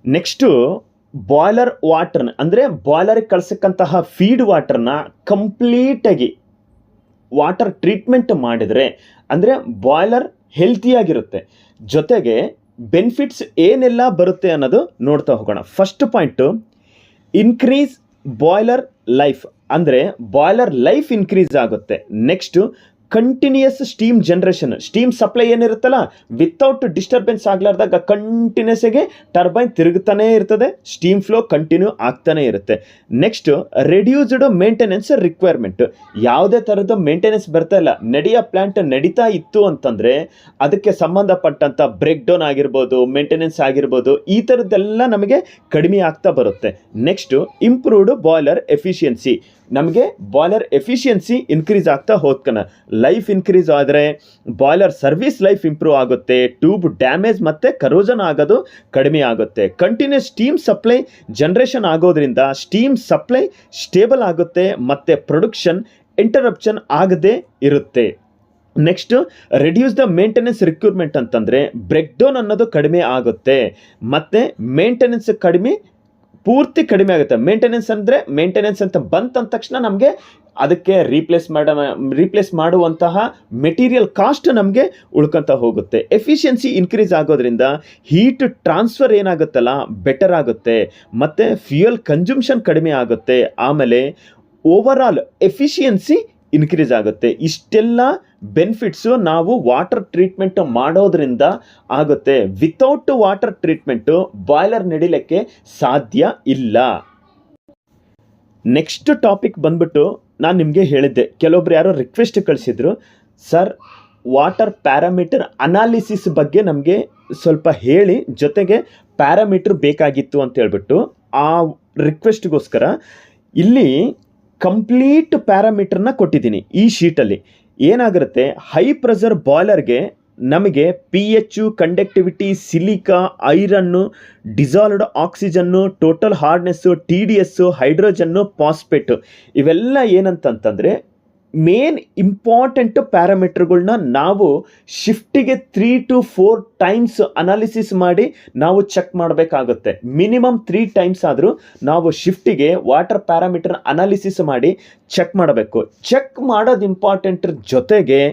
Next boiler ವಾಟರ್ನ ಅಂದರೆ ಬಾಯ್ಲರ್ಗೆ ಕಳ್ಸಕ್ಕಂತಹ feed ವಾಟರ್ನ ಕಂಪ್ಲೀಟಾಗಿ water treatment ಮಾಡಿದರೆ ಅಂದರೆ ಬಾಯ್ಲರ್ ಹೆಲ್ತಿಯಾಗಿರುತ್ತೆ. ಜೊತೆಗೆ ಬೆನಿಫಿಟ್ಸ್ ಏನೆಲ್ಲ ಬರುತ್ತೆ ಅನ್ನೋದು ನೋಡ್ತಾ ಹೋಗೋಣ. First point, increase boiler life ಅಂದರೆ ಬಾಯ್ಲರ್ ಲೈಫ್ ಇನ್ಕ್ರೀಸ್ ಆಗುತ್ತೆ. Next continuous steam generation, steam supply ಏನಿರುತ್ತಲ್ಲ ವಿತೌಟ್ ಡಿಸ್ಟರ್ಬೆನ್ಸ್ ಆಗಲಾರ್ದಾಗ ಕಂಟಿನ್ಯೂಸ್ ಆಗಿ ಟರ್ಬೈನ್ ತಿರುಗುತ್ತಾನೇ ಇರ್ತದೆ, ಸ್ಟೀಮ್ ಫ್ಲೋ ಕಂಟಿನ್ಯೂ ಆಗ್ತಾನೆ ಇರುತ್ತೆ. ನೆಕ್ಸ್ಟು ರೆಡ್ಯೂಸ್ಡ್ ಮೇಂಟೆನೆನ್ಸ್ ರಿಕ್ವೈರ್ಮೆಂಟ್, ಯಾವುದೇ ಥರದ ಮೇಂಟೆನೆನ್ಸ್ ಬರ್ತಾ ಇಲ್ಲ, ನಡೆಯೋ ಪ್ಲ್ಯಾಂಟ್ ನಡೀತಾ ಇತ್ತು ಅಂತಂದರೆ ಅದಕ್ಕೆ ಸಂಬಂಧಪಟ್ಟಂಥ ಬ್ರೇಕ್ ಡೌನ್ ಆಗಿರ್ಬೋದು, ಮೇಂಟೆನೆನ್ಸ್ ಆಗಿರ್ಬೋದು, ಈ ಥರದ್ದೆಲ್ಲ ನಮಗೆ ಕಡಿಮೆ ಆಗ್ತಾ ಬರುತ್ತೆ. ನೆಕ್ಸ್ಟು ಇಂಪ್ರೂವ್ಡ್ ಬಾಯ್ಲರ್ ಎಫಿಷಿಯನ್ಸಿ, ನಮಗೆ ಬಾಯ್ಲರ್ ಎಫಿಷಿಯನ್ಸಿ ಇನ್ಕ್ರೀಸ್ ಆಗ್ತಾ ಹೋಗ್ತಾನ. ಲೈಫ್ ಇನ್ಕ್ರೀಸ್ ಆದರೆ ಬಾಯ್ಲರ್ ಸರ್ವಿಸ್ ಲೈಫ್ ಇಂಪ್ರೂವ್ ಆಗುತ್ತೆ, ಟ್ಯೂಬ್ ಡ್ಯಾಮೇಜ್ ಮತ್ತು ಕರೋಜನ್ ಆಗೋದು ಕಡಿಮೆ ಆಗುತ್ತೆ. ಕಂಟಿನ್ಯೂಸ್ ಸ್ಟೀಮ್ ಸಪ್ಲೈ ಜನ್ರೇಷನ್ ಆಗೋದ್ರಿಂದ ಸ್ಟೀಮ್ ಸಪ್ಲೈ ಸ್ಟೇಬಲ್ ಆಗುತ್ತೆ ಮತ್ತು ಪ್ರೊಡಕ್ಷನ್ ಇಂಟರಪ್ಷನ್ ಆಗದೇ ಇರುತ್ತೆ. Next reduce the maintenance requirement ಅಂತಂದರೆ ಬ್ರೇಕ್ ಡೌನ್ ಅನ್ನೋದು ಕಡಿಮೆ ಆಗುತ್ತೆ ಮತ್ತು ಮೇಂಟೆನೆನ್ಸ್ ಪೂರ್ತಿ ಕಡಿಮೆ ಆಗುತ್ತೆ. ಮೇಂಟೆನೆನ್ಸ್ ಅಂತ ಬಂತ ತಕ್ಷಣ ನಮಗೆ ಅದಕ್ಕೆ ರೀಪ್ಲೇಸ್ ಮಾಡುವಂತಹ ಮೆಟೀರಿಯಲ್ ಕಾಸ್ಟ್ ನಮಗೆ ಉಳ್ಕೊತ ಹೋಗುತ್ತೆ. ಎಫಿಷಿಯನ್ಸಿ ಇನ್ಕ್ರೀಸ್ ಆಗೋದ್ರಿಂದ ಹೀಟ್ ಟ್ರಾನ್ಸ್ಫರ್ ಏನಾಗುತ್ತಲ್ಲ ಬೆಟರ್ ಆಗುತ್ತೆ ಮತ್ತು ಫ್ಯೂಯಲ್ ಕನ್ಸ್ಯೂಮ್ಷನ್ ಕಡಿಮೆ ಆಗುತ್ತೆ. ಆಮೇಲೆ ಓವರಾಲ್ ಎಫಿಷಿಯನ್ಸಿ ಇನ್ಕ್ರೀಸ್ ಆಗುತ್ತೆ. ಇಷ್ಟೆಲ್ಲ ಬೆನಿಫಿಟ್ಸು ನಾವು ವಾಟರ್ ಟ್ರೀಟ್ಮೆಂಟ್ ಮಾಡೋದ್ರಿಂದ ಆಗುತ್ತೆ. ವಿತೌಟ್ ವಾಟರ್ ಟ್ರೀಟ್ಮೆಂಟು ಬಾಯ್ಲರ್ ನಡಿಲಿಕ್ಕೆ ಸಾಧ್ಯ ಇಲ್ಲ. ನೆಕ್ಸ್ಟ್ ಟಾಪಿಕ್ ಬಂದ್ಬಿಟ್ಟು ನಾನು ನಿಮಗೆ ಹೇಳಿದ್ದೆ, ಕೆಲವೊಬ್ರು ಯಾರೋ ರಿಕ್ವೆಸ್ಟ್ ಕಳಿಸಿದ್ರು, ಸರ್ ವಾಟರ್ ಪ್ಯಾರಾಮೀಟರ್ ಅನಾಲಿಸಿಸ್ ಬಗ್ಗೆ ನಮಗೆ ಸ್ವಲ್ಪ ಹೇಳಿ, ಜೊತೆಗೆ ಪ್ಯಾರಾಮೀಟರ್ ಬೇಕಾಗಿತ್ತು ಅಂತ ಹೇಳ್ಬಿಟ್ಟು ಆ ರಿಕ್ವೆಸ್ಟ್ಗೋಸ್ಕರ ಇಲ್ಲಿ ಕಂಪ್ಲೀಟ್ ಪ್ಯಾರಾಮೀಟರ್ನ ಕೊಟ್ಟಿದ್ದೀನಿ ಈ ಶೀಟಲ್ಲಿ. ಏನಾಗಿರುತ್ತೆ, ಹೈ ಪ್ರೆಷರ್ ಬಾಯ್ಲರ್ಗೆ ನಮಗೆ pH, conductivity, silica, iron, dissolved oxygen, total hardness, TDS, hydrogen, phosphate, ಇವೆಲ್ಲ ಏನಂತಂತಂದರೆ ಮೇನ್ ಇಂಪಾರ್ಟೆಂಟ್ ಪ್ಯಾರಾಮೀಟರ್ಗಳನ್ನ ನಾವು ಶಿಫ್ಟಿಗೆ 3 to 4 ಟೈಮ್ಸ್ ಅನಾಲಿಸಿಸ್ ಮಾಡಿ ನಾವು ಚೆಕ್ ಮಾಡಬೇಕಾಗುತ್ತೆ. ಮಿನಿಮಮ್ 3 ಟೈಮ್ಸ್ ಆದರೂ ನಾವು ಶಿಫ್ಟಿಗೆ ವಾಟರ್ ಪ್ಯಾರಾಮೀಟರ್ ಅನಾಲಿಸಿಸ್ ಮಾಡಿ ಚೆಕ್ ಮಾಡಬೇಕು. ಚೆಕ್ ಮಾಡೋದು ಇಂಪಾರ್ಟೆಂಟ್ರ ಜೊತೆಗೆ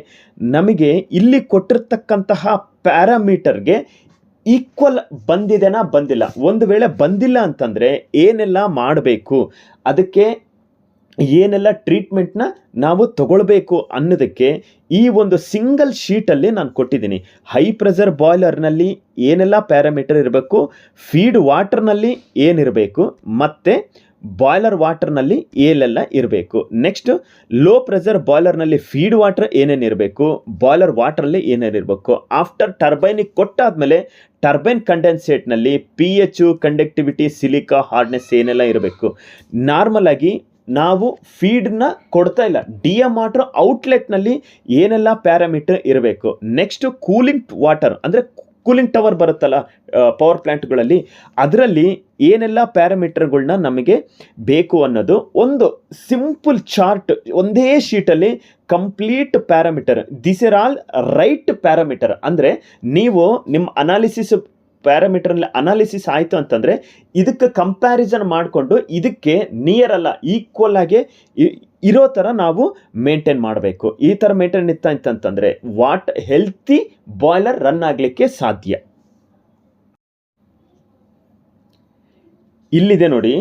ನಮಗೆ ಇಲ್ಲಿ ಕೊಟ್ಟಿರ್ತಕ್ಕಂತಹ ಪ್ಯಾರಾಮೀಟರ್ಗೆ ಈಕ್ವಲ್ ಬಂದಿದೆನಾ ಬಂದಿಲ್ಲ, ಒಂದು ವೇಳೆ ಬಂದಿಲ್ಲ ಅಂತಂದರೆ ಏನೆಲ್ಲ ಮಾಡಬೇಕು, ಅದಕ್ಕೆ ಏನೆಲ್ಲ ಟ್ರೀಟ್ಮೆಂಟ್ನ ನಾವು ತಗೊಳ್ಬೇಕು ಅನ್ನೋದಕ್ಕೆ ಈ ಒಂದು ಸಿಂಗಲ್ ಶೀಟಲ್ಲಿ ನಾನು ಕೊಟ್ಟಿದ್ದೀನಿ. ಹೈ ಪ್ರೆಷರ್ ಬಾಯ್ಲರ್ನಲ್ಲಿ ಏನೆಲ್ಲ ಪ್ಯಾರಾಮೀಟರ್ ಇರಬೇಕು, ಫೀಡ್ ವಾಟರ್ನಲ್ಲಿ ಏನಿರಬೇಕು ಮತ್ತು ಬಾಯ್ಲರ್ ವಾಟರ್ನಲ್ಲಿ ಏನೆಲ್ಲ ಇರಬೇಕು. ನೆಕ್ಸ್ಟ್ ಲೋ ಪ್ರೆಷರ್ ಬಾಯ್ಲರ್ನಲ್ಲಿ ಫೀಡ್ ವಾಟರ್ ಏನೇನಿರಬೇಕು, ಬಾಯ್ಲರ್ ವಾಟರಲ್ಲಿ ಏನೇನಿರಬೇಕು. ಆಫ್ಟರ್ ಟರ್ಬೈನಿಗೆ ಕೊಟ್ಟಾದಮೇಲೆ ಟರ್ಬೈನ್ ಕಂಡೆನ್ಸೇಟ್ನಲ್ಲಿ pH, ಕಂಡಕ್ಟಿವಿಟಿ, ಸಿಲಿಕಾ, ಹಾರ್ಡ್ನೆಸ್ ಏನೆಲ್ಲ ಇರಬೇಕು. ನಾರ್ಮಲ್ ಆಗಿ ನಾವು ಫೀಡ್ನ ಕೊಡ್ತಾ ಇಲ್ಲ, DM ವಾಟರ್ ಔಟ್ಲೆಟ್ನಲ್ಲಿ ಏನೆಲ್ಲ ಪ್ಯಾರಾಮೀಟರ್ ಇರಬೇಕು. ನೆಕ್ಸ್ಟ್ ಕೂಲಿಂಗ್ ವಾಟರ್ ಅಂದರೆ ಕೂಲಿಂಗ್ ಟವರ್ ಬರುತ್ತಲ್ಲ ಪವರ್ ಪ್ಲ್ಯಾಂಟ್ಗಳಲ್ಲಿ, ಅದರಲ್ಲಿ ಏನೆಲ್ಲ ಪ್ಯಾರಾಮೀಟರ್ಗಳನ್ನ ನಮಗೆ ಬೇಕು ಅನ್ನೋದು ಒಂದು ಸಿಂಪಲ್ ಚಾರ್ಟ್ ಒಂದೇ ಶೀಟಲ್ಲಿ complete parameter. This are all right parameter. ಅಂದರೆ ನೀವು ನಿಮ್ಮ ಪ್ಯಾರಾಮೀಟರ್ನಲ್ಲಿ ಅನಾಲಿಸಿಸ್ ಆಯಿತು ಅಂತಂದರೆ ಇದಕ್ಕೆ ಕಂಪ್ಯಾರಿಸನ್ ಮಾಡಿಕೊಂಡು ಇದಕ್ಕೆ ನಿಯರ್ ಅಲ್ಲ ಈಕ್ವಲ್ ಆಗಿ ಇರೋ ಥರ ನಾವು ಮೇಂಟೈನ್ ಮಾಡಬೇಕು. ಈ ಥರ ಮೇಂಟೈನ್ ಇತ್ತಂತಂದರೆ ಹೆಲ್ತಿ ಬಾಯ್ಲರ್ ರನ್ ಆಗಲಿಕ್ಕೆ ಸಾಧ್ಯ. ಇಲ್ಲಿದೆ ನೋಡಿ,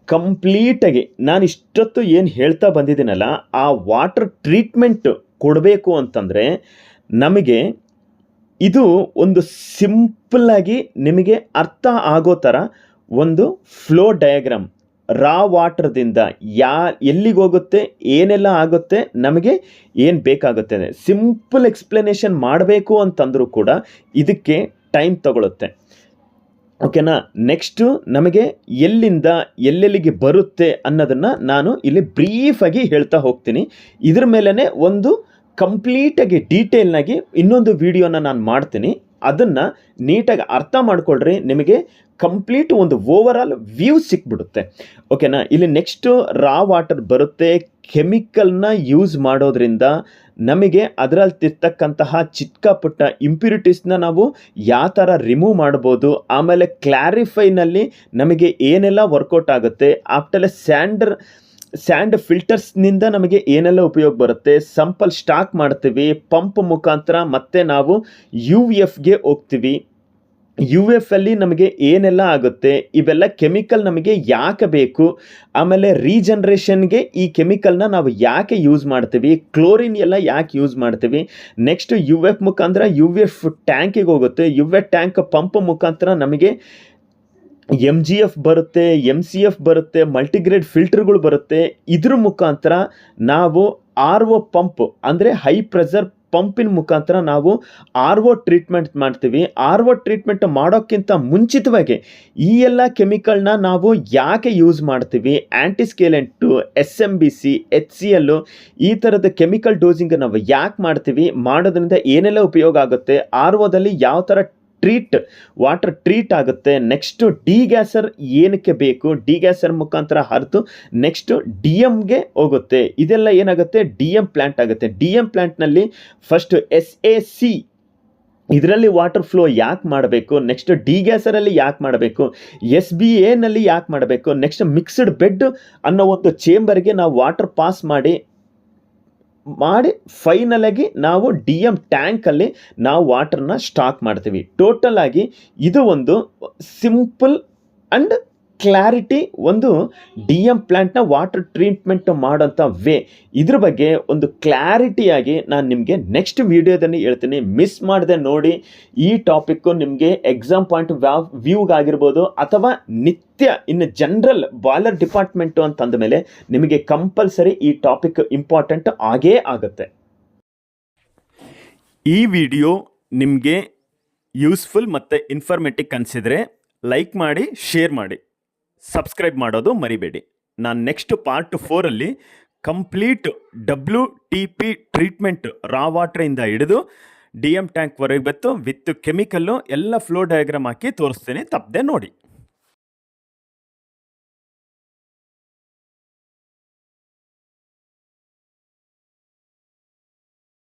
ಕಂಪ್ಲೀಟಾಗಿ ನಾನು ಇಷ್ಟೊತ್ತು ಏನು ಹೇಳ್ತಾ ಬಂದಿದ್ದೀನಲ್ಲ, ಆ ವಾಟರ್ ಟ್ರೀಟ್ಮೆಂಟ್ ಕೊಡಬೇಕು ಅಂತಂದರೆ ನಮಗೆ ಇದು ಒಂದು ಸಿಂಪಲ್ಲಾಗಿ ನಿಮಗೆ ಅರ್ಥ ಆಗೋ ಥರ ಒಂದು ಫ್ಲೋ ಡಯಾಗ್ರಾಮ್, ರಾ ವಾಟರ್ದಿಂದ ಎಲ್ಲಿಗೆ ಹೋಗುತ್ತೆ, ಏನೆಲ್ಲ ಆಗುತ್ತೆ, ನಮಗೆ ಏನು ಬೇಕಾಗುತ್ತೆ, ಸಿಂಪಲ್ ಎಕ್ಸ್ಪ್ಲನೇಷನ್ ಮಾಡಬೇಕು ಅಂತಂದರೂ ಕೂಡ ಇದಕ್ಕೆ ಟೈಮ್ ತಗೊಳುತ್ತೆ. ಓಕೆನಾ. ನೆಕ್ಸ್ಟು ನಮಗೆ ಎಲ್ಲಿಂದ ಎಲ್ಲೆಲ್ಲಿಗೆ ಬರುತ್ತೆ ಅನ್ನೋದನ್ನು ನಾನು ಇಲ್ಲಿ ಬ್ರೀಫಾಗಿ ಹೇಳ್ತಾ ಹೋಗ್ತೀನಿ. ಇದ್ರ ಮೇಲೇ ಒಂದು ಕಂಪ್ಲೀಟಾಗಿ ಡೀಟೇಲ್ನಾಗಿ ಇನ್ನೊಂದು ವಿಡಿಯೋನ ನಾನು ಮಾಡ್ತೀನಿ, ಅದನ್ನು ನೀಟಾಗಿ ಅರ್ಥ ಮಾಡ್ಕೊಳ್ರಿ, ನಿಮಗೆ ಕಂಪ್ಲೀಟ್ ಒಂದು ಓವರ್ ಆಲ್ ವ್ಯೂ ಸಿಕ್ಬಿಡುತ್ತೆ. ಓಕೆನಾ. ಇಲ್ಲಿ ನೆಕ್ಸ್ಟು ರಾ ವಾಟರ್ ಬರುತ್ತೆ, ಕೆಮಿಕಲ್ನ ಯೂಸ್ ಮಾಡೋದ್ರಿಂದ ನಮಗೆ ಅದರಲ್ಲಿರ್ತಕ್ಕಂತಹ ಚಿಕ್ಕ ಪುಟ್ಟ ಇಂಪ್ಯೂರಿಟೀಸ್ನ ನಾವು ಯಾವ ಥರ ರಿಮೂವ್ ಮಾಡ್ಬೋದು, ಆಮೇಲೆ ಕ್ಲಾರಿಫೈನಲ್ಲಿ ನಮಗೆ ಏನೆಲ್ಲ ವರ್ಕೌಟ್ ಆಗುತ್ತೆ, ಆಫ್ಟರ್ ಸ್ಯಾಂಡ್ ಫಿಲ್ಟರ್ಸ್ನಿಂದ ನಮಗೆ ಏನೆಲ್ಲ ಉಪಯೋಗ ಬರುತ್ತೆ, ಸಂಪಲ್ಲಿ ಸ್ಟಾಕ್ ಮಾಡ್ತೀವಿ, ಪಂಪ್ ಮುಖಾಂತರ ಮತ್ತೆ ನಾವು UFಗೆ ಹೋಗ್ತೀವಿ. UF ಅಲ್ಲಿ ನಮಗೆ ಏನೆಲ್ಲ ಆಗುತ್ತೆ, ಇವೆಲ್ಲ ಕೆಮಿಕಲ್ ನಮಗೆ ಯಾಕೆ ಬೇಕು, ಆಮೇಲೆ ರೀಜನ್ರೇಷನ್ಗೆ ಈ ಕೆಮಿಕಲ್ನ ನಾವು ಯಾಕೆ ಯೂಸ್ ಮಾಡ್ತೀವಿ, ಕ್ಲೋರಿನ್ ಎಲ್ಲ ಯಾಕೆ ಯೂಸ್ ಮಾಡ್ತೀವಿ, ನೆಕ್ಸ್ಟ್ UF ಮುಖಾಂತರ UF ಟ್ಯಾಂಕಿಗೆ ಹೋಗುತ್ತೆ, UF ಟ್ಯಾಂಕ್ ಪಂಪ್ ಮುಖಾಂತರ ನಮಗೆ MGF ಬರುತ್ತೆ, MCF ಬರುತ್ತೆ, ಮಲ್ಟಿಗ್ರೇಡ್ ಫಿಲ್ಟರ್ಗಳು ಬರುತ್ತೆ. ಇದ್ರ ಮುಖಾಂತರ ನಾವು RO ಪಂಪ್ ಅಂದರೆ ಹೈ ಪ್ರೆಷರ್ ಪಂಪಿನ ಮುಖಾಂತರ ನಾವು RO ಟ್ರೀಟ್ಮೆಂಟ್ ಮಾಡ್ತೀವಿ. RO ಟ್ರೀಟ್ಮೆಂಟ್ ಮಾಡೋಕ್ಕಿಂತ ಮುಂಚಿತವಾಗಿ ಈ ಎಲ್ಲ ಕೆಮಿಕಲ್ನ ನಾವು ಯಾಕೆ ಯೂಸ್ ಮಾಡ್ತೀವಿ, ಆ್ಯಂಟಿಸ್ಕೇಲೆಂಟು, SMBC, HCl ಈ ಥರದ ಕೆಮಿಕಲ್ ಡೋಸಿಂಗ್ ನಾವು ಯಾಕೆ ಮಾಡ್ತೀವಿ, ಮಾಡೋದ್ರಿಂದ ಏನೆಲ್ಲ ಉಪಯೋಗ ಆಗುತ್ತೆ, ROದಲ್ಲಿ ಯಾವ ಥರ ವಾಟರ್ ಟ್ರೀಟ್ ಆಗುತ್ತೆ, ನೆಕ್ಸ್ಟ್ ಡಿಗ್ಯಾಸರ್ ಏನಕ್ಕೆ ಬೇಕು, ಡಿಗ್ಯಾಸರ್ ಮುಖಾಂತರ ಹರಿದು ನೆಕ್ಸ್ಟ್ DMಗೆ ಹೋಗುತ್ತೆ. ಇದೆಲ್ಲ ಏನಾಗುತ್ತೆ, DM ಪ್ಲಾಂಟ್ ಆಗುತ್ತೆ. DM ಪ್ಲಾಂಟ್ನಲ್ಲಿ ಫಸ್ಟ್ SAC ಇದರಲ್ಲಿ ವಾಟರ್ ಫ್ಲೋ ಯಾಕೆ ಮಾಡಬೇಕು, ನೆಕ್ಸ್ಟ್ ಡಿಗ್ಯಾಸರಲ್ಲಿ ಯಾಕೆ ಮಾಡಬೇಕು, SBAನಲ್ಲಿ ಯಾಕೆ ಮಾಡಬೇಕು, ನೆಕ್ಸ್ಟ್ ಮಿಕ್ಸ್ಡ್ ಬೆಡ್ ಅನ್ನೋ ಒಂದು ಚೇಂಬರ್ಗೆ ನಾವು ವಾಟರ್ ಪಾಸ್ ಮಾಡಿ ಫೈನಲ್ ಆಗಿ ನಾವು DM ಟ್ಯಾಂಕಲ್ಲಿ ನಾವು ವಾಟರ್ನ ಸ್ಟಾಕ್ ಮಾಡ್ತೀವಿ. ಟೋಟಲ್ ಆಗಿ ಇದು ಒಂದು ಸಿಂಪಲ್ ಅಂಡ್ ಕ್ಲಾರಿಟಿ ಒಂದು DM ಪ್ಲಾಂಟ್ನ ವಾಟರ್ ಟ್ರೀಟ್ಮೆಂಟ್ ಮಾಡೋಂಥ ವೇ. ಇದ್ರ ಬಗ್ಗೆ ಒಂದು ಕ್ಲಾರಿಟಿಯಾಗಿ ನಾನು ನಿಮಗೆ ನೆಕ್ಸ್ಟ್ ವಿಡಿಯೋದಲ್ಲಿ ಹೇಳ್ತೀನಿ. ಮಿಸ್ ಮಾಡದೆ ನೋಡಿ. ಈ ಟಾಪಿಕ್ಕು ನಿಮಗೆ ಎಕ್ಸಾಮ್ ಪಾಯಿಂಟ್ ವ್ಯೂಗಾಗಿರ್ಬೋದು ಅಥವಾ ನಿತ್ಯ ಇನ್ನು ಜನರಲ್ ಬಾಯ್ಲರ್ ಡಿಪಾರ್ಟ್ಮೆಂಟು ಅಂತಂದ ಮೇಲೆ ನಿಮಗೆ ಕಂಪಲ್ಸರಿ ಈ ಟಾಪಿಕ್ ಇಂಪಾರ್ಟೆಂಟ್ ಆಗೇ ಆಗುತ್ತೆ. ಈ ವಿಡಿಯೋ ನಿಮಗೆ ಯೂಸ್ಫುಲ್ ಮತ್ತು ಇನ್ಫಾರ್ಮೇಟಿವ್ ಅನಿಸಿದರೆ ಲೈಕ್ ಮಾಡಿ, ಶೇರ್ ಮಾಡಿ, ಸಬ್ಸ್ಕ್ರೈಬ್ ಮಾಡೋದು ಮರಿಬೇಡಿ. ನಾನು ನೆಕ್ಸ್ಟ್ ಪಾರ್ಟ್ 4ಅಲ್ಲಿ ಕಂಪ್ಲೀಟ್ WTP ಟ್ರೀಟ್ಮೆಂಟ್ ರಾ ವಾಟ್ರಿಂದ ಹಿಡಿದು DM ಟ್ಯಾಂಕ್ವರೆಗೆ ಬತ್ತು ವಿತ್ ಕೆಮಿಕಲ್ಲು ಎಲ್ಲ ಫ್ಲೋ ಡಯಾಗ್ರಾಮ್ ಹಾಕಿ ತೋರಿಸ್ತೀನಿ, ತಪ್ಪದೆ ನೋಡಿ.